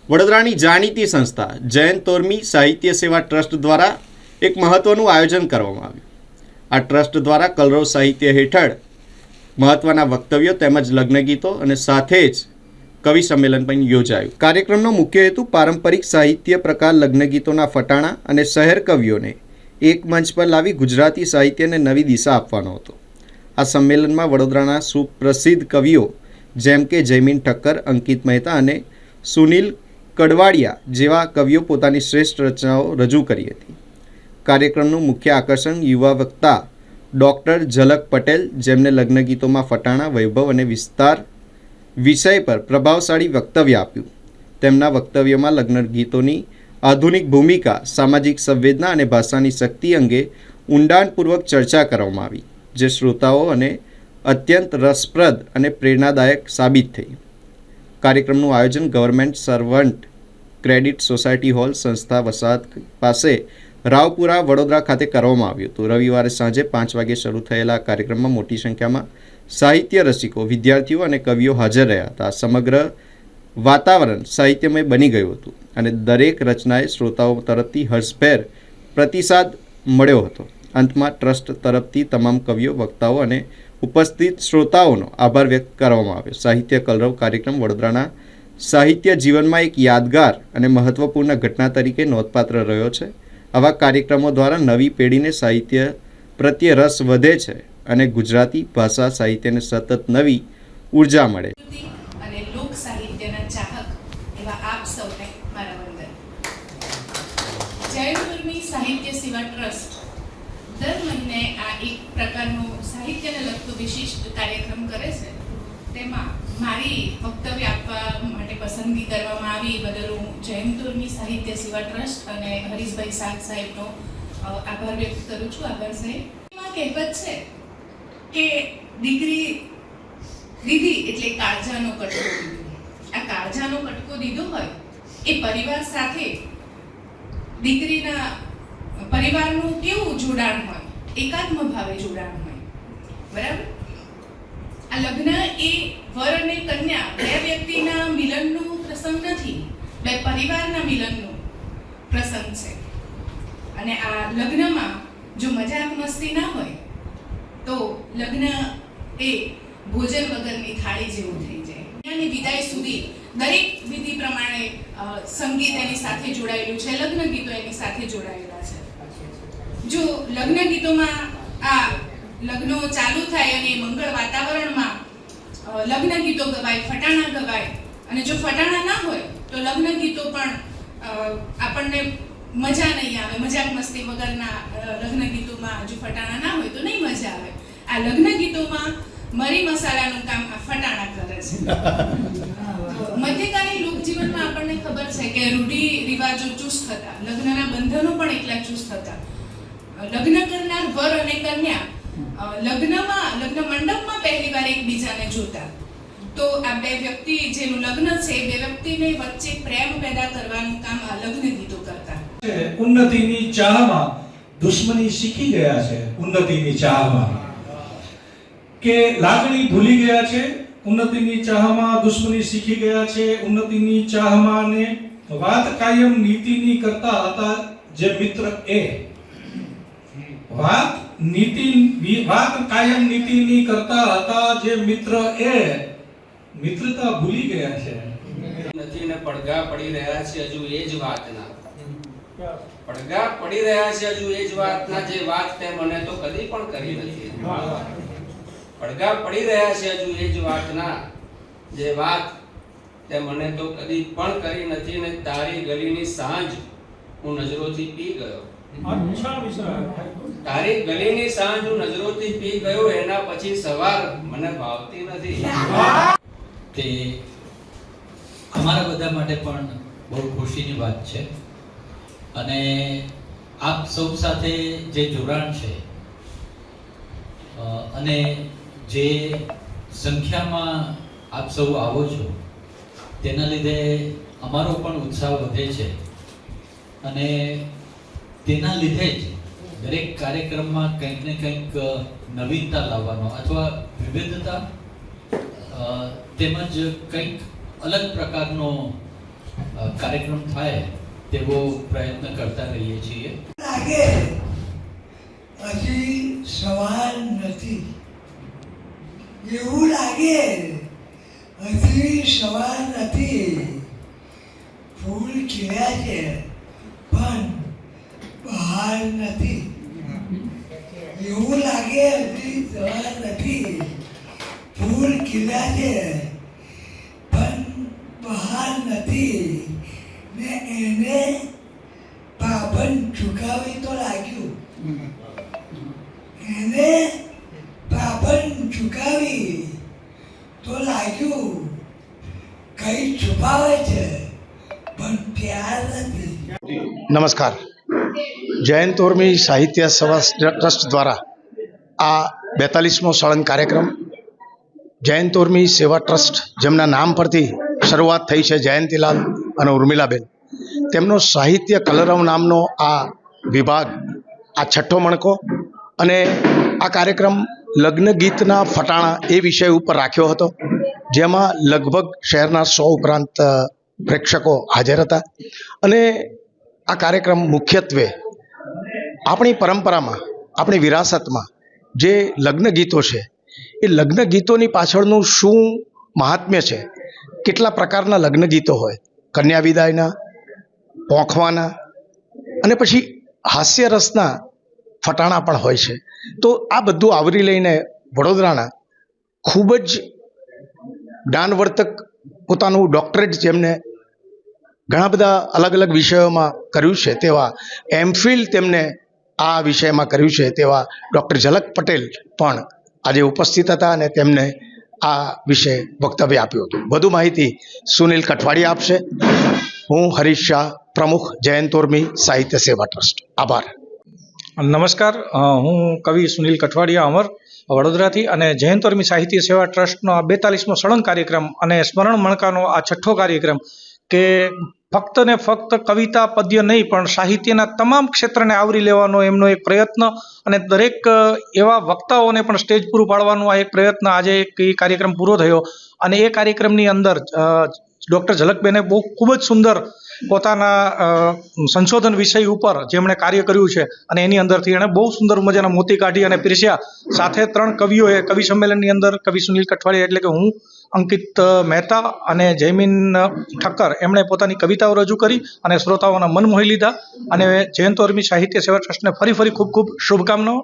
વડોદરાની જાણીતી સંસ્થા જૈન તોરમી સાહિત્ય સેવા ટ્રસ્ટ દ્વારા એક મહત્વનું આયોજન કરવામાં આવ્યું. આ ટ્રસ્ટ દ્વારા કલરવ સાહિત્ય હેઠળ મહત્વના વક્તવ્યો તેમજ લગ્નગીતો અને સાથે જ કવિ સંમેલન પણ યોજાયું. કાર્યક્રમનો મુખ્ય હેતુ પારંપરિક સાહિત્ય પ્રકાર લગ્નગીતોના ફટાણા અને શહેર કવિઓને એક મંચ પર લાવી ગુજરાતી સાહિત્યને નવી દિશા આપવાનો હતો. આ સંમેલનમાં વડોદરાના સુપ્રસિદ્ધ કવિઓ જેમ કે જયમીન ઠક્કર, અંકિત મહેતા અને સુનિલ કડવાડિયા જેવા કવિઓ પોતાની શ્રેષ્ઠ રચનાઓ રજૂ કરી હતી. કાર્યક્રમનું મુખ્ય આકર્ષણ યુવા વક્તા ડૉક્ટર ઝલક પટેલ, જેમને લગ્નગીતોમાં ફટાણા, વૈભવ અને વિસ્તાર વિષય પર પ્રભાવશાળી વક્તવ્ય આપ્યું. તેમના વક્તવ્યમાં લગ્નગીતોની આધુનિક ભૂમિકા, સામાજિક સંવેદના અને ભાષાની શક્તિ અંગે ઊંડાણપૂર્વક ચર્ચા કરવામાં આવી, જે શ્રોતાઓ અને અત્યંત રસપ્રદ અને પ્રેરણાદાયક સાબિત થઈ. કાર્યક્રમનું આયોજન government servant credit society hall, સંસ્થા વસાહત પાસે રાવપુરા, વડોદરા ખાતે કરવામાં આવ્યું હતું. રવિવારે સાંજે 5 વાગે શરૂ થયેલા કાર્યક્રમમાં મોટી સંખ્યામાં સાહિત્ય રસિકો, વિદ્યાર્થીઓ અને કવિઓ હાજર રહ્યા હતા. સમગ્ર વાતાવરણ સાહિત્યમય બની ગયું હતું અને દરેક રચનાએ શ્રોતાઓ તરફથી હર્ષભેર પ્રતિસાદ મળ્યો હતો. અંતમાં ટ્રસ્ટ તરફથી તમામ કવિઓ, વક્તાઓ અને ઉપસ્થિત શ્રોતાઓનો આભાર વ્યક્ત કરવામાં આવ્યો. સાહિત્ય કલરવ કાર્યક્રમ વડોદરાના સાહિત્ય જીવનમાં એક યાદગાર અને મહત્વપૂર્ણ ઘટના તરીકે નોંધપાત્ર રહ્યો છે. આવા કાર્યક્રમો દ્વારા નવી પેઢીને સાહિત્ય પ્રત્યે રસ વધે છે અને ગુજરાતી ભાષા સાહિત્યને સતત નવી ઉર્જા મળે. અને લોક સાહિત્યના ચાહક એવા આપ સૌને મારા વંદન. જૈન તોરમી સાહિત્ય સેવા ટ્રસ્ટ દર મહિને આ એક પ્રકારનો સાહિત્યને લગતો વિશિષ્ટ કાર્યક્રમ કરે છે. તેમાં મારી વક્તવ્ય આપવા માટે પસંદગી કરવામાં આવી બદલ હું જૈન તોરમી સાહિત્ય સેવા ટ્રસ્ટ અને હરીશભાઈ શાહ સાહેબનો આભાર વ્યક્ત કરું છું. આભાર સાહેબ. એમાં કહેવત છે કે દીકરી દીધી એટલે કાળજાનો કટકો દીધો. આ કાળજાનો કટકો દીધો હોય એ પરિવાર સાથે દીકરીના પરિવારનું કેવું જોડાણ હોય, એકાત્મ ભાવે જોડાણ હોય, બરાબર. આ લગ્ન એ વર અને કન્યા બે વ્યક્તિના મિલનનો પ્રસંગ નથી, બે પરિવારના મિલનનો પ્રસંગ છે. અને આ લગ્નમાં જો મજાક મસ્તી ના હોય તો લગ્ન એ ભોજન વગરની થાળી જેવું થઈ જાય. એની વિદાય સુધી દરેક વિધિ પ્રમાણે સંગીત એની સાથે જોડાયેલું છે, લગ્ન ગીતો એની સાથે જોડાયેલા છે. જો લગ્ન ગીતોમાં આ લગ્નો ચાલુ થાય અને મંગળ વાતાવરણમાં લગ્ન ગીતો ગવાય, ફટાણા ગવાય, અને જો ફટાણા ના હોય તો લગ્ન ગીતો પણ આપણને મજા નહીં આવે. મજાક મસ્તી વગરના લગ્ન ગીતોમાં જો ફટાણા ના હોય તો નહીં મજા આવે. આ લગ્ન ગીતોમાં મરી મસાલાનું કામ આ ફટાણા કરે છે. મધ્યકાલીન લોકજીવનમાં આપણને ખબર છે કે રૂઢિ રિવાજો ચુસ્ત હતા, લગ્નના બંધનો પણ એટલા ચુસ્ત હતા. લગ્ન કરનાર વર અને કન્યા લગ્ન મંડપમાં પહેલી વાર એકબીજાને જોતા. તો આ બે વ્યક્તિ જેનું લગ્ન છે, બે વ્યક્તિને વચ્ચે પ્રેમ પેદા કરવાનું કામ આ લગ્ન ગીતો કરતા. ઉન્નતિની ચાહમાં દુશ્મની શીખી ગયા છે. ઉન્નતિની ચાહમાં કે લાગણી ભૂલી ગયા છે, ઉન્નતિની ચાહમાં દુશ્મની શીખી ગયા છે. ઉન્નતિની ચાહમાં ને વાત કાયમ નીતિની કરતા હતા જે મિત્ર એ. વાત કાયમ નીતિની કરતા હતા જે મિત્ર એ મિત્રતા ભૂલી ગયા છે. નથી ને પડઘા પડી રહ્યા છે હજુ એ જ વાતના. પડઘા પડી રહ્યા છે હજુ એ જ વાતના, જે વાત તે મને તો કદી પણ કરી નથી. પડઘા પડી રહ્યા છે હજુ એ જ વાતના, જે વાત તે મને તો કદી પણ કરી નથી. ને તારી ગલીની સાંજ હું નજરોથી પી ગયો. તારી ગલીની સાંજ હું નજરોથી પી ગયો, એના પછી સવાર મને ભાવતી નથી. તે અમારા બધા માટે પણ બહુ ખુશીની વાત છે. અને આપ સૌ સાથે જે જોડાણ છે અને જે સંખ્યામાં આપ સૌ આવો છો તેના લીધે અમારો પણ ઉત્સાહ વધે છે. અને તેના લીધે જ દરેક કાર્યક્રમમાં કંઈક ને કંઈક નવીનતા લાવવાનો અથવા વિવિધતા તેમજ કંઈક અલગ પ્રકારનો કાર્યક્રમ થાય તેવો પ્રયત્ન કરતા રહીએ છીએ. લાગે હજી સવાર નથી, એવું લાગે હજી સવાર નથી. ફૂલ ખીલ્યા છે પણ બહાર નથી. એવું લાગે હજી સવાર નથી, ફૂલ ખીલ્યા છે પણ બહાર નથી. ને એને પાપન ચુકાવી તો લાગ્યું, એને પાપન ચુકાવી તો લાગ્યું. કઈ છુપાવે છે પણ પ્યાર નથી. નમસ્કાર. જયંત ઉર્મી સાહિત્ય સેવા ટ્રસ્ટ દ્વારા આ 42મો સળંગ કાર્યક્રમ જયંત ઉર્મી સેવા ટ્રસ્ટ, જેમના નામ પરથી શરૂઆત થઈ છે, જયંતીલાલ અને ઉર્મિલાબેન, તેમનો સાહિત્ય કલરવ નામનો આ વિભાગ, આ છઠ્ઠો મણકો. અને આ કાર્યક્રમ લગ્ન ગીતના ફટાણા એ વિષય ઉપર રાખ્યો હતો, જેમાં લગભગ શહેરના 100 ઉપરાંત પ્રેક્ષકો હાજર હતા. અને આ કાર્યક્રમ મુખ્યત્વે આપણી પરંપરામાં, આપણી વિરાસતમાં જે લગ્ન ગીતો છે, એ લગ્ન ગીતોની પાછળનું શું મહાત્મ્ય છે, કેટલા પ્રકારના લગ્ન ગીતો હોય, કન્યા વિદાયના, પોંખવાના અને પછી હાસ્યરસના ફટાણા પણ હોય છે. તો આ બધું આવરી લઈને વડોદરાના ખૂબ જ જ્ઞાનવર્ધક પોતાનું ડૉક્ટરેટ જેમને ઘણા બધા અલગ અલગ વિષયોમાં કર્યું છે તેવા એમફિલ તેમને આ વિષયમાં કર્યું છે તેવા ડૉક્ટર ઝલક પટેલ પણ આજે ઉપસ્થિત હતા અને તેમને આ વિશે વક્તવ્ય આપ્યું હતું. વધુ માહિતી સુનિલ કઠવાડિયા આપશે. હું હરીશ શાહ, પ્રમુખ જયંત ઉર્મી સાહિત્ય સેવા ટ્રસ્ટ. આભાર. નમસ્કાર, હું કવિ સુનિલ કઠવાડિયા અમર, વડોદરાથી. અને જયંત ઉર્મી સાહિત્ય સેવા ટ્રસ્ટનો આ 42મો સળંગ કાર્યક્રમ અને સ્મરણ મણકાનો આ છઠ્ઠો કાર્યક્રમ, કે ફક્ત ને ફક્ત કવિતા પદ્ય નહીં પણ સાહિત્યના તમામ ક્ષેત્રને આવરી લેવાનો એમનો એક પ્રયત્ન, અને દરેક એવા વક્તાઓને પણ સ્ટેજ પૂરું પાડવાનો આ એક પ્રયત્ન. આજે એક કાર્યક્રમ પૂરો થયો અને એ કાર્યક્રમની અંદર ડૉક્ટર ઝલકબેને બહુ ખૂબ જ સુંદર પોતાના સંશોધન વિષય ઉપર જેમણે કાર્ય કર્યું છે અને એની અંદરથી એણે બહુ સુંદર મજાના મોતી કાઢી અને પીરસ્યા. સાથે 3 કવિઓએ કવિ સંમેલનની અંદર કવિ સુનિલ કઠવાડિયા એટલે કે હું, અંકિત મહેતા અને જયમીન ઠક્કર, એમણે પોતાની કવિતાઓ રજૂ કરી અને શ્રોતાઓના મન મોહી લીધા. અને જયંત ઉર્મી સાહિત્ય સેવા ટ્રસ્ટને ફરી ખૂબ ખૂબ શુભકામનાઓ.